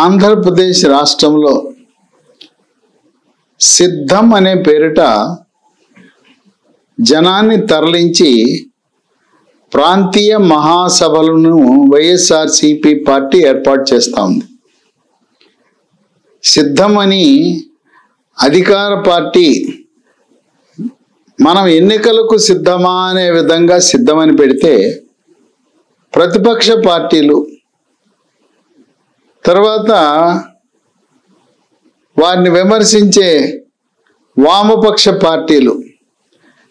ఆంధ్రప్రదేశ్ రాష్ట్రంలో సిద్ధం అనే పేరిట జనాన్ని తరలించి ప్రాంతీయ మహాసభలను వైఎస్ఆర్సీపీ పార్టీ ఏర్పాటు చేస్తూ ఉంది. సిద్ధం అని అధికార పార్టీ మనం ఎన్నికలకు సిద్ధమా అనే విధంగా సిద్ధమని పెడితే, ప్రతిపక్ష పార్టీలు తర్వాత వారిని విమర్శించే వామపక్ష పార్టీలు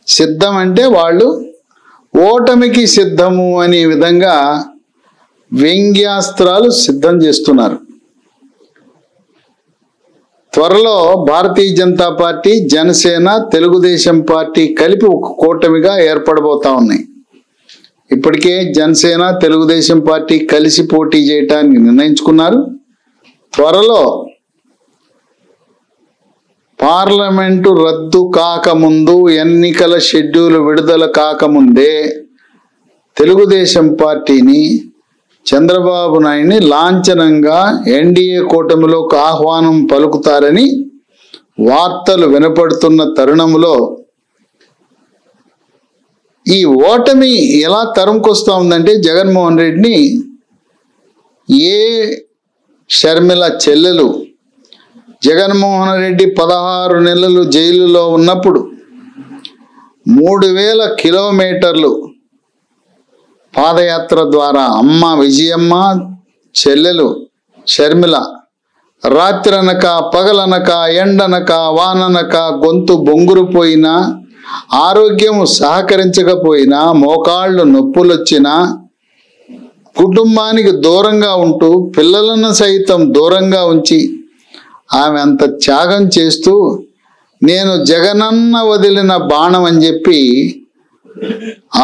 సిద్ధం అంటే వాళ్ళు ఓటమికి సిద్ధము అనే విధంగా వ్యంగ్యాస్త్రాలు సిద్ధం చేస్తున్నారు. త్వరలో భారతీయ జనతా పార్టీ, జనసేన, తెలుగుదేశం పార్టీ కలిపి ఒక కూటమిగా ఏర్పడబోతా ఉన్నాయి. ఇప్పటికే జనసేన, తెలుగుదేశం పార్టీ కలిసి పోటీ చేయటానికి నిర్ణయించుకున్నారు. త్వరలో పార్లమెంటు రద్దు కాకముందు, ఎన్నికల షెడ్యూల్ విడుదల కాకముందే తెలుగుదేశం పార్టీని, చంద్రబాబు నాయుడిని లాంఛనంగా ఎన్డీఏ కూటమిలోకి ఆహ్వానం పలుకుతారని వార్తలు వినపడుతున్న తరుణంలో ఈ ఓటమి ఎలా తరుముకొస్తా ఉందంటే, జగన్మోహన్ రెడ్డిని ఏ షర్మిల చెల్లెలు జగన్మోహన్ రెడ్డి 16 నెలలు జైలులో ఉన్నప్పుడు 3000 కిలోమీటర్లు పాదయాత్ర ద్వారా అమ్మ విజయమ్మ, చెల్లెలు షర్మిల రాత్రనక పగలనక ఎండనక వాననక గొంతు బొంగురుపోయినా, ఆరోగ్యం సహకరించకపోయినా, మోకాళ్ళు నొప్పులొచ్చినా కుటుంబానికి దూరంగా ఉంటూ పిల్లలను సైతం దూరంగా ఉంచి ఆమె అంత త్యాగం చేస్తూ, నేను జగనన్న వదిలిన బాణం అని చెప్పి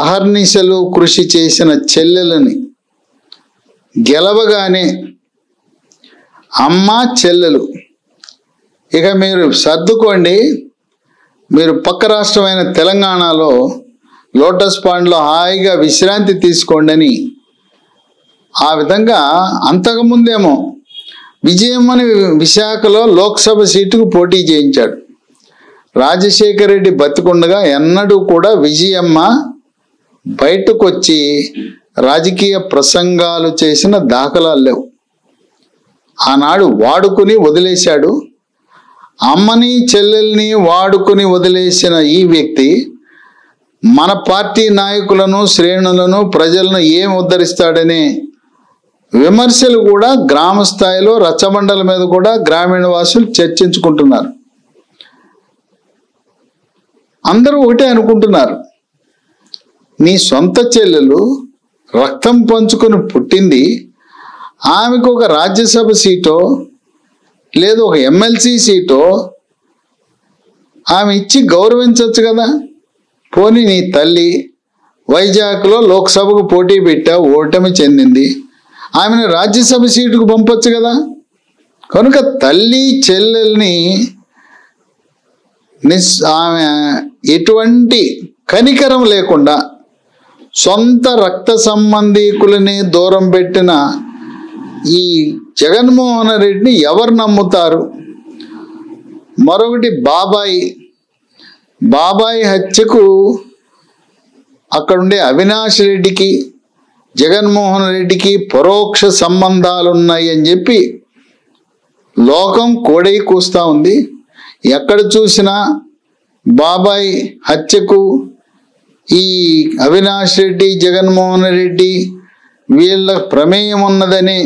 అహర్నిశలు కృషి చేసిన చెల్లెలని గెలవగానే అమ్మ చెల్లెలు ఇక మీరు సర్దుకోండి, మీరు పక్క రాష్ట్రమైన తెలంగాణలో లోటస్ పాండ్లో హాయిగా విశ్రాంతి తీసుకోండి అని ఆ విధంగా అంతకుముందేమో విజయమ్మని విశాఖలో లోక్సభ సీటుకు పోటీ చేయించాడు. రాజశేఖర రెడ్డి బతికుండగా ఎన్నడూ కూడా విజయమ్మ బయటకు వచ్చి రాజకీయ ప్రసంగాలు చేసిన దాఖలాలు లేవు. ఆనాడు వాడుకుని వదిలేశాడు. అమ్మని చెల్లెల్ని వాడుకుని వదిలేసిన ఈ వ్యక్తి మన పార్టీ నాయకులను, శ్రేణులను, ప్రజలను ఏం ఉద్ధరిస్తాడనే విమర్శలు కూడా గ్రామ స్థాయిలో, రచ్చబండల మీద కూడా గ్రామీణ వాసులు చర్చించుకుంటున్నారు. అందరూ ఒకటే అనుకుంటున్నారు, నీ సొంత చెల్లెలు రక్తం పంచుకొని పుట్టింది, ఆమెకు ఒక రాజ్యసభ సీటో లేదు ఒక ఎమ్మెల్సీ సీటో ఆమె ఇచ్చి గౌరవించవచ్చు కదా. పోనీ నీ తల్లి వైజాగ్లో లోక్సభకు పోటీ పెట్టా, ఓటమి చెందింది, ఆమెను రాజ్యసభ సీటుకు పంపొచ్చు కదా. కనుక తల్లి చెల్లెల్ని ఆమె ఎటువంటి కనికరం లేకుండా సొంత రక్త సంబంధీకులని దూరం పెట్టిన ఈ జగన్మోహన్ రెడ్డిని ఎవరు నమ్ముతారు? మరొకటి బాబాయి హత్యకు అక్కడుండే అవినాష్ రెడ్డికి, జగన్మోహన్ రెడ్డికి పరోక్ష సంబంధాలు ఉన్నాయి అని చెప్పి లోకం కోడై కూస్తా ఉంది. ఎక్కడ చూసినా బాబాయ్ హత్యకు ఈ అవినాష్ రెడ్డి, జగన్మోహన్ రెడ్డి వీళ్ళ ప్రమేయం ఉన్నదని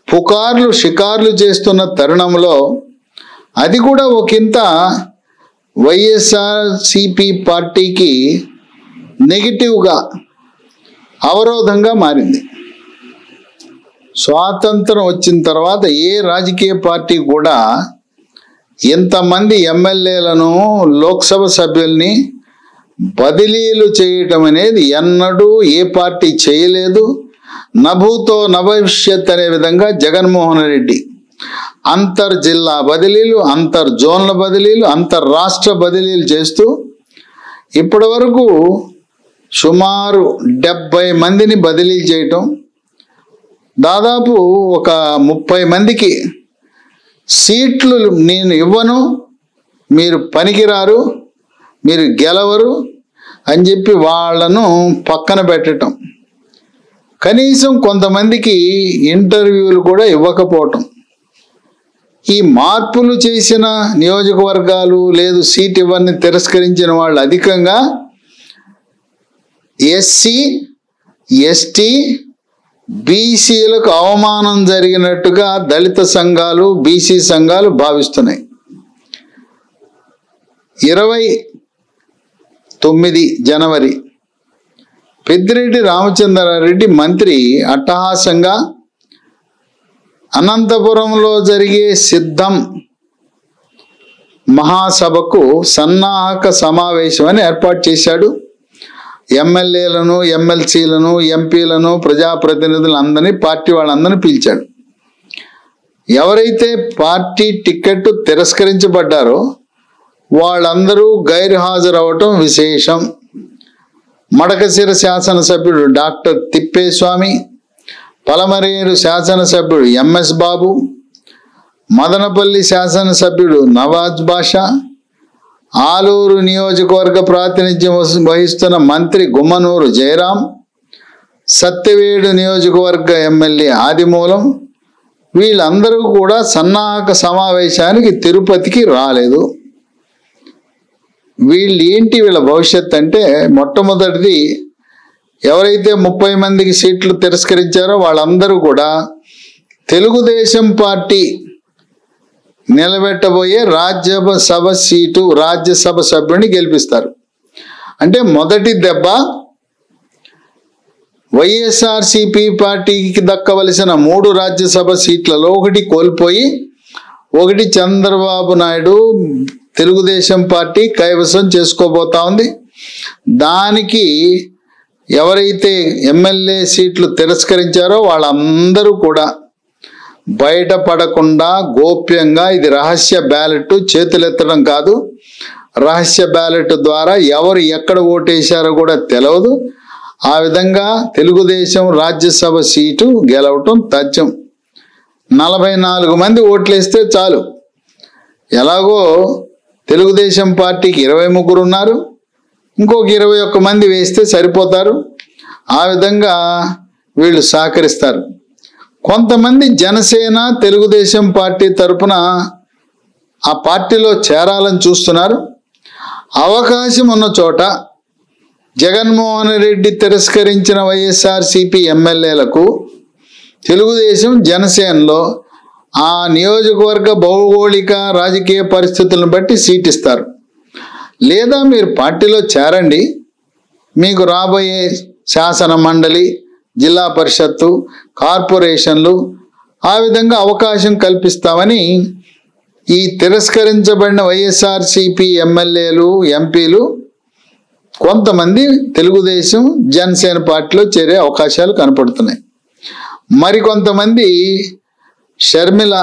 పుకార్లు షికార్లు చేస్తున్న తరుణంలో అది కూడా ఒకంత వైఎస్ఆర్సీపీ పార్టీకి నెగిటివ్గా, అవరోధంగా మారింది. స్వాతంత్రం వచ్చిన తర్వాత ఏ రాజకీయ పార్టీ కూడా ఎంతమంది ఎమ్మెల్యేలను, లోక్సభ సభ్యుల్ని బదిలీలు చేయటం అనేది ఎన్నడూ ఏ పార్టీ చేయలేదు. నభూతో నభవిష్యత్ అనే విధంగా జగన్మోహన్ రెడ్డి అంతర్జిల్లా బదిలీలు, అంతర్జోన్ల బదిలీలు, అంతర్రాష్ట్ర బదిలీలు చేస్తూ ఇప్పటి వరకు సుమారు 70 మందిని బదిలీ చేయటం, దాదాపు ఒక 30 మందికి సీట్లు నేను ఇవ్వను, మీరు పనికిరారు, మీరు గెలవరు అని చెప్పి వాళ్ళను పక్కన పెట్టడం, కనీసం కొంతమందికి ఇంటర్వ్యూలు కూడా ఇవ్వకపోవటం. ఈ మార్పులు చేసిన నియోజకవర్గాలు లేదు సీట్ ఇవ్వని తిరస్కరించిన వాళ్ళు అధికంగా ఎస్సీ, ఎస్టీ, బీసీలకు అవమానం జరిగినట్టుగా దళిత సంఘాలు, బీసీ సంఘాలు భావిస్తున్నాయి. 29 జనవరి పెద్దిరెడ్డి రామచంద్రారెడ్డి మంత్రి అట్టహాసంగా అనంతపురంలో జరిగే సిద్ధం మహాసభకు సన్నాహక సమావేశం అని ఏర్పాటు చేశాడు. ఎమ్మెల్యేలను, ఎమ్మెల్సీలను, ఎంపీలను, ప్రజాప్రతినిధులు అందరినీ, పార్టీ వాళ్ళందరినీ పిలిచాడు. ఎవరైతే పార్టీ టికెట్ తిరస్కరించబడ్డారో వాళ్ళందరూ గైర్హాజరు అవటం విశేషం. మడకశిర శాసనసభ్యుడు డాక్టర్ తిప్పేస్వామి, పలమరేరు శాసనసభ్యుడు ఎంఎస్ బాబు, మదనపల్లి శాసనసభ్యుడు నవాజ్ బాషా, ఆలూరు నియోజకవర్గ ప్రాతినిధ్యం వహిస్తున్న మంత్రి గుమ్మనూరు జయరాం, సత్యవేడు నియోజకవర్గ ఎమ్మెల్యే ఆదిమూలం, వీళ్ళందరూ కూడా సన్నాహక సమావేశానికి తిరుపతికి రాలేదు. వీళ్ళ భవిష్యత్ అంటే మొట్టమొదటిది ఎవరైతే 30 మందికి సీట్లు తిరస్కరించారో వాళ్ళందరూ కూడా తెలుగుదేశం పార్టీ నిలబెట్టబోయే రాజ్యసభ సభ్యుడిని గెలిపిస్తారు. అంటే మొదటి దెబ్బ వైఎస్ఆర్సీపీ పార్టీకి దక్కవలసిన 3 రాజ్యసభ సీట్లలో 1 కోల్పోయి 1 చంద్రబాబు నాయుడు తెలుగుదేశం పార్టీ కైవసం చేసుకోబోతా ఉంది. దానికి ఎవరైతే ఎమ్మెల్యే సీట్లు తిరస్కరించారో వాళ్ళందరూ కూడా బయటపడకుండా గోప్యంగా, ఇది రహస్య బ్యాలెట్, చేతులెత్తడం కాదు, రహస్య బ్యాలెట్ ద్వారా ఎవరు ఎక్కడ ఓటేశారో కూడా తెలియదు. ఆ విధంగా తెలుగుదేశం రాజ్యసభ సీటు గెలవటం తథ్యం. 44 మంది ఓట్లేస్తే చాలు. ఎలాగో తెలుగుదేశం పార్టీకి 23 ఉన్నారు, ఇంకొక 21 మంది వేస్తే సరిపోతారు. ఆ విధంగా వీళ్ళు సహకరిస్తారు. కొంతమంది జనసేన, తెలుగుదేశం పార్టీ తరపున ఆ పార్టీలో చేరాలని చూస్తున్నారు. అవకాశం ఉన్న చోట జగన్మోహన్ రెడ్డి తిరస్కరించిన వైఎస్ఆర్సీపీ ఎమ్మెల్యేలకు తెలుగుదేశం, జనసేనలో ఆ నియోజకవర్గ భౌగోళిక రాజకీయ పరిస్థితులను బట్టి సీట్ ఇస్తారు. లేదా మీరు పార్టీలో చేరండి, మీకు రాబోయే శాసన మండలి, జిల్లా పరిషత్తు, కార్పొరేషన్లు ఆ విధంగా అవకాశం కల్పిస్తామని ఈ తిరస్కరించబడిన వైఎస్ఆర్సీపీ ఎమ్మెల్యేలు, ఎంపీలు కొంతమంది తెలుగుదేశం, జనసేన పార్టీలో చేరే అవకాశాలు కనపడుతున్నాయి. మరికొంతమంది షర్మిల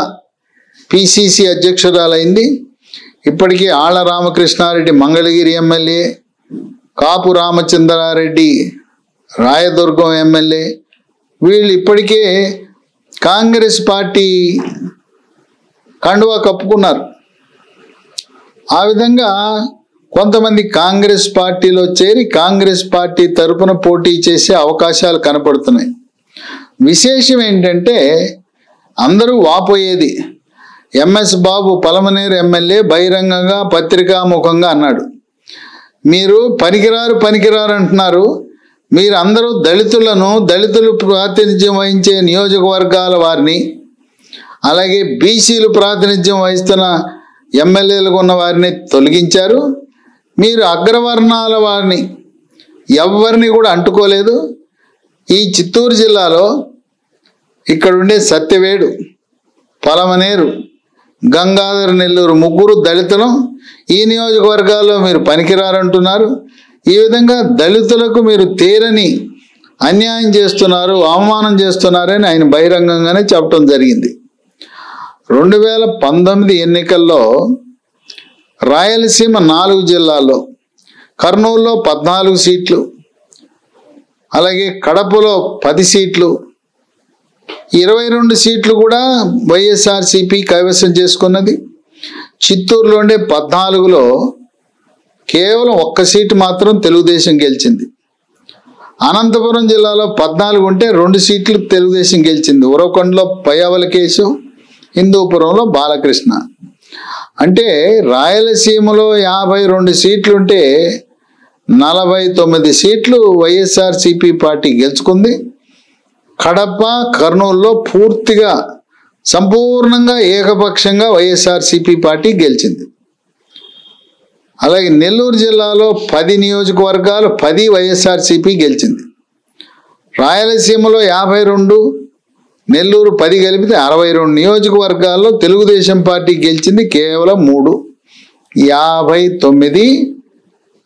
పిసిసి అధ్యక్షురాలైంది. ఇప్పటికీ ఆళ్ల రామకృష్ణారెడ్డి మంగళగిరి ఎమ్మెల్యే, కాపు రామచంద్రారెడ్డి రాయదుర్గం ఎమ్మెల్యే, వీళ్ళు ఇప్పటికే కాంగ్రెస్ పార్టీ కండువా కప్పుకున్నారు. ఆ విధంగా కొంతమంది కాంగ్రెస్ పార్టీలో చేరి కాంగ్రెస్ పార్టీ తరపున పోటీ చేసే అవకాశాలు కనపడుతున్నాయి. విశేషం ఏంటంటే అందరూ వాపోయేది, ఎంఎస్ బాబు పలమనేరు ఎమ్మెల్యే బహిరంగంగా పత్రికాముఖంగా అన్నాడు, మీరు పనికిరారు అంటున్నారు, మీరు అందరూ దళితులు ప్రాతినిధ్యం వహించే నియోజకవర్గాల వారిని, అలాగే బీసీలు ప్రాతినిధ్యం వహిస్తున్న ఎమ్మెల్యేలకు ఉన్న వారిని తొలగించారు, మీరు అగ్రవర్ణాల వారిని ఎవరిని కూడా అంటుకోలేదు. ఈ చిత్తూరు జిల్లాలో ఇక్కడ ఉండే సత్యవేడు, పలమనేరు, గంగాధర నెల్లూరు 3 దళితులు, ఈ నియోజకవర్గాల్లో మీరు పనికిరారంటున్నారు. ఈ విధంగా దళితులకు మీరు తీరని అన్యాయం చేస్తున్నారు, అవమానం చేస్తున్నారని ఆయన బహిరంగంగానే చెప్పడం జరిగింది. 2019 ఎన్నికల్లో రాయలసీమ 4 జిల్లాల్లో, కర్నూలులో 14 సీట్లు, అలాగే కడపలో 10 సీట్లు, 22 సీట్లు కూడా వైఎస్ఆర్సీపీ కైవసం చేసుకున్నది. చిత్తూరులో ఉండే 14లో కేవలం 1 సీటు మాత్రం తెలుగుదేశం గెలిచింది. అనంతపురం జిల్లాలో 14 ఉంటే 2 సీట్లు తెలుగుదేశం గెలిచింది. ఉరవకొండలో పయ్యావుల కేశవ్, హిందూపురంలో బాలకృష్ణ. అంటే రాయలసీమలో 52 సీట్లుంటే 49 సీట్లు వైఎస్ఆర్సీపీ పార్టీ గెలుచుకుంది. కడప, కర్నూలులో పూర్తిగా సంపూర్ణంగా ఏకపక్షంగా వైఎస్ఆర్సీపీ పార్టీ గెలిచింది. అలాగే నెల్లూరు జిల్లాలో 10 నియోజకవర్గాలు 10 వైఎస్ఆర్సీపీ గెలిచింది. రాయలసీమలో 52, నెల్లూరు 10 కలిపితే 62 నియోజకవర్గాల్లో తెలుగుదేశం పార్టీ గెలిచింది కేవలం 3. 59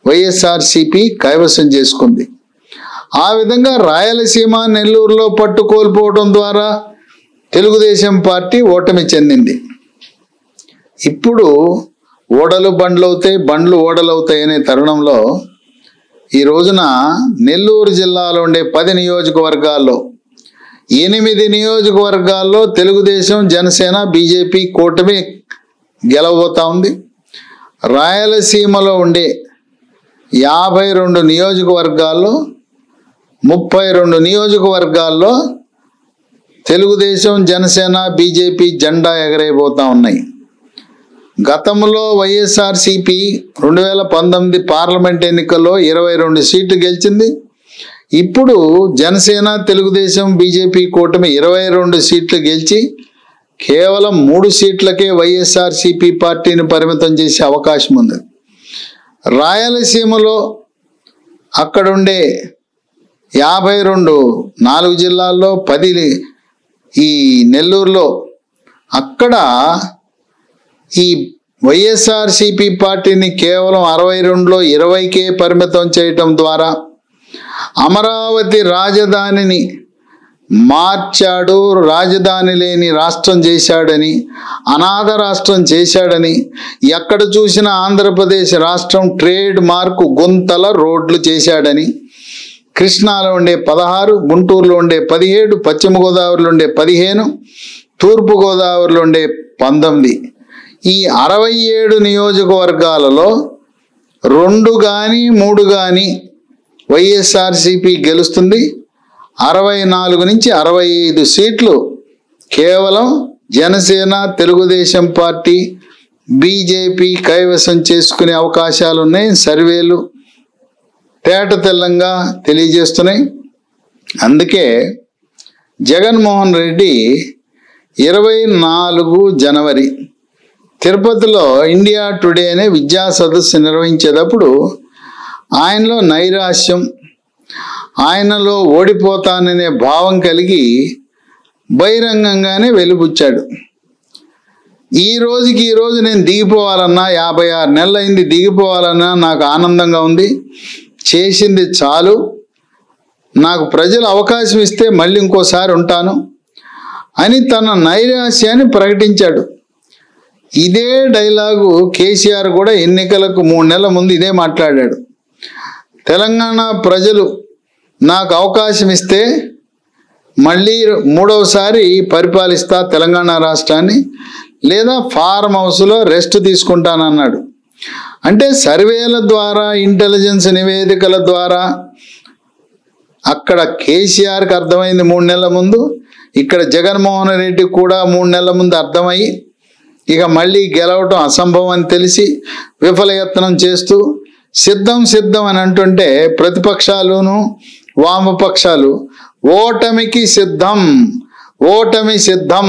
వైఎస్ఆర్సీపీ కైవసం చేసుకుంది. ఆ విధంగా రాయలసీమ, నెల్లూరులో పట్టు కోల్పోవడం ద్వారా తెలుగుదేశం పార్టీ ఓటమి చెందింది. ఇప్పుడు ఓడలు బండ్లు అవుతాయి, బండ్లు ఓడలు అవుతాయి అనే తరుణంలో ఈ రోజున నెల్లూరు జిల్లాలో ఉండే 10 నియోజకవర్గాల్లో 8 నియోజకవర్గాల్లో తెలుగుదేశం, జనసేన, బీజేపీ కూటమి గెలవబోతా ఉంది. రాయలసీమలో ఉండే 52 నియోజకవర్గాల్లో 32 నియోజకవర్గాల్లో తెలుగుదేశం, జనసేన, బీజేపీ జెండా ఎగరేయబోతా ఉన్నాయి. గతంలో వైఎస్ఆర్సీపీ 2019 పార్లమెంట్ ఎన్నికల్లో 22 సీట్లు గెలిచింది. ఇప్పుడు జనసేన, తెలుగుదేశం, బీజేపీ కూటమి 22 సీట్లు గెలిచి కేవలం 3 సీట్లకే వైఎస్ఆర్సీపీ పార్టీని పరిమితం చేసే అవకాశం ఉంది. రాయలసీమలో అక్కడుండే 52 4 జిల్లాల్లో 10 ఈ నెల్లూరులో అక్కడ ఈ వైఎస్ఆర్సీపీ పార్టీని కేవలం 62లో 20కే పరిమితం చేయటం ద్వారా అమరావతి రాజధానిని మార్చాడు, రాజధాని లేని రాష్ట్రం చేశాడని, అనాథ రాష్ట్రం చేశాడని, ఎక్కడ చూసినా ఆంధ్రప్రదేశ్ రాష్ట్రం ట్రేడ్ మార్కు గుంతల రోడ్లు చేశాడని, కృష్ణాలో ఉండే 16, గుంటూరులో ఉండే 17, పశ్చిమ గోదావరిలో ఉండే 15, తూర్పు గోదావరిలో ఉండే 19, ఈ 67 నియోజకవర్గాలలో 2 కానీ 3 కానీ వైఎస్ఆర్సీపీ గెలుస్తుంది. 64 నుంచి 65 సీట్లు కేవలం జనసేన, తెలుగుదేశం పార్టీ, బీజేపీ కైవసం చేసుకునే అవకాశాలు ఉన్నాయి. సర్వేలు తేట తెల్లంగా తెలియజేస్తున్నాయి. అందుకే జగన్మోహన్ రెడ్డి 24 జనవరి తిరుపతిలో ఇండియా టుడే అనే విద్యా సదస్సు నిర్వహించేటప్పుడు ఆయనలో నైరాశ్యం, ఆయనలో ఓడిపోతాననే భావం కలిగి బహిరంగంగానే వెలుబుచ్చాడు. ఈ రోజు నేను దిగిపోవాలన్నా, 56 నెలలు అయింది, దిగిపోవాలన్నా నాకు ఆనందంగా ఉంది, చేసింది చాలు, నాకు ప్రజలు అవకాశం ఇస్తే మళ్ళీ ఇంకోసారి ఉంటాను అని తన నైరాశ్యాన్ని ప్రకటించాడు. ఇదే డైలాగు కేసీఆర్ కూడా ఎన్నికలకు 3 నెలల ముందు ఇదే మాట్లాడాడు. తెలంగాణ ప్రజలు నాకు అవకాశం ఇస్తే మళ్ళీ 3వసారి పరిపాలిస్తా తెలంగాణ రాష్ట్రాన్ని, లేదా ఫార్మ్ హౌస్లో రెస్ట్ తీసుకుంటానన్నాడు. అంటే సర్వేల ద్వారా, ఇంటెలిజెన్స్ నివేదికల ద్వారా అక్కడ కేసీఆర్కి అర్థమైంది 3 నెలల ముందు, ఇక్కడ జగన్మోహన్ రెడ్డి కూడా 3 నెలల ముందు అర్థమయ్యి ఇక మళ్ళీ గెలవటం అసంభవం అని తెలిసి విఫలయత్నం చేస్తూ సిద్ధం అని అంటుంటే ప్రతిపక్షాలును వామపక్షాలు ఓటమి సిద్ధం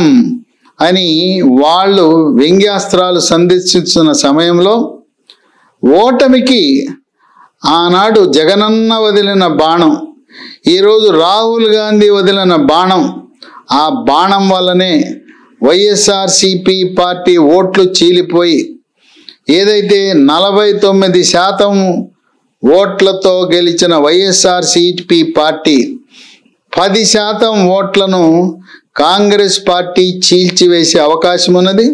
అని వాళ్ళు వ్యంగ్యాస్త్రాలు సంధిస్తున్న సమయంలో ఓటమికి ఆనాడు జగనన్న వదిలిన బాణం, ఈరోజు రాహుల్ గాంధీ వదిలిన బాణం, ఆ బాణం వల్లనే వైఎస్ఆర్సీపీ పార్టీ ఓట్లు చీలిపోయి ఏదైతే 49% ఓట్లతో గెలిచిన వైఎస్ఆర్సీపీ పార్టీ 10% ఓట్లను కాంగ్రెస్ పార్టీ చీల్చివేసే అవకాశం ఉన్నది.